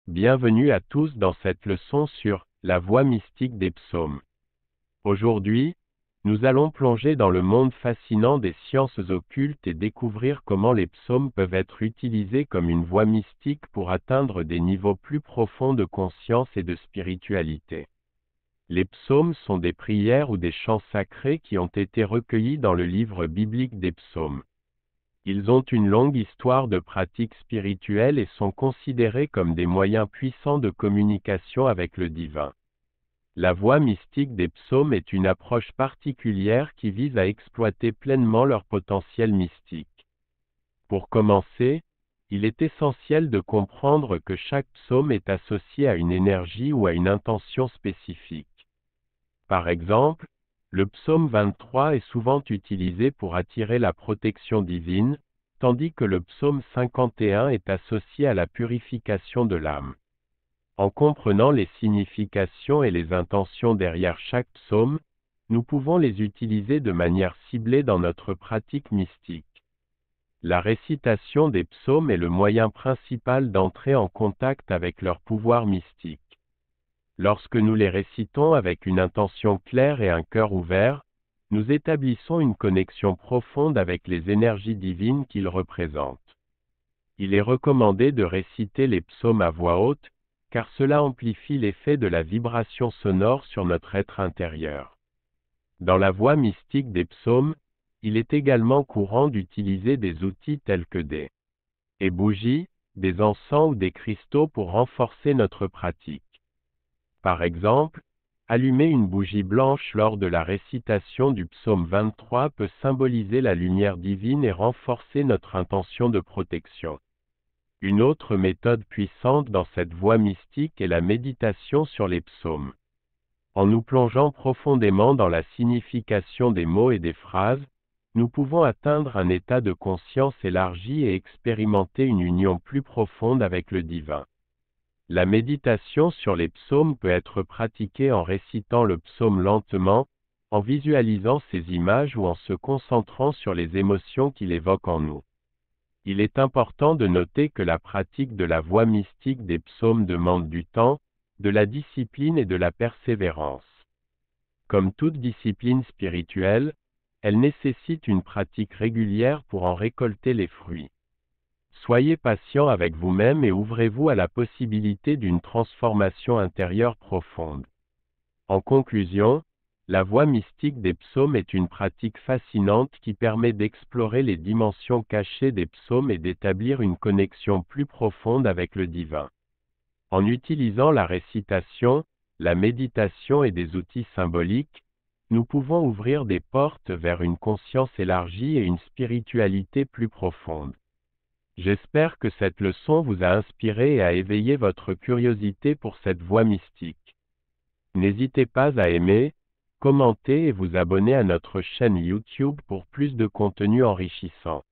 Bienvenue à tous dans cette leçon sur la voie mystique des psaumes. Aujourd'hui, nous allons plonger dans le monde fascinant des sciences occultes et découvrir comment les psaumes peuvent être utilisés comme une voie mystique pour atteindre des niveaux plus profonds de conscience et de spiritualité. Les psaumes sont des prières ou des chants sacrés qui ont été recueillis dans le livre biblique des psaumes. Ils ont une longue histoire de pratique spirituelle et sont considérés comme des moyens puissants de communication avec le divin. La voie mystique des psaumes est une approche particulière qui vise à exploiter pleinement leur potentiel mystique. Pour commencer, il est essentiel de comprendre que chaque psaume est associé à une énergie ou à une intention spécifique. Par exemple, le psaume 23 est souvent utilisé pour attirer la protection divine, tandis que le psaume 51 est associé à la purification de l'âme. En comprenant les significations et les intentions derrière chaque psaume, nous pouvons les utiliser de manière ciblée dans notre pratique mystique. La récitation des psaumes est le moyen principal d'entrer en contact avec leur pouvoir mystique. Lorsque nous les récitons avec une intention claire et un cœur ouvert, nous établissons une connexion profonde avec les énergies divines qu'ils représentent. Il est recommandé de réciter les psaumes à voix haute, car cela amplifie l'effet de la vibration sonore sur notre être intérieur. Dans la voie mystique des psaumes, il est également courant d'utiliser des outils tels que des bougies, des encens ou des cristaux pour renforcer notre pratique. Par exemple, allumer une bougie blanche lors de la récitation du psaume 23 peut symboliser la lumière divine et renforcer notre intention de protection. Une autre méthode puissante dans cette voie mystique est la méditation sur les psaumes. En nous plongeant profondément dans la signification des mots et des phrases, nous pouvons atteindre un état de conscience élargi et expérimenter une union plus profonde avec le divin. La méditation sur les psaumes peut être pratiquée en récitant le psaume lentement, en visualisant ces images ou en se concentrant sur les émotions qu'il évoque en nous. Il est important de noter que la pratique de la voie mystique des psaumes demande du temps, de la discipline et de la persévérance. Comme toute discipline spirituelle, elle nécessite une pratique régulière pour en récolter les fruits. Soyez patient avec vous-même et ouvrez-vous à la possibilité d'une transformation intérieure profonde. En conclusion, la voie mystique des psaumes est une pratique fascinante qui permet d'explorer les dimensions cachées des psaumes et d'établir une connexion plus profonde avec le divin. En utilisant la récitation, la méditation et des outils symboliques, nous pouvons ouvrir des portes vers une conscience élargie et une spiritualité plus profonde. J'espère que cette leçon vous a inspiré et a éveillé votre curiosité pour cette voie mystique. N'hésitez pas à aimer, commenter et vous abonner à notre chaîne YouTube pour plus de contenu enrichissant.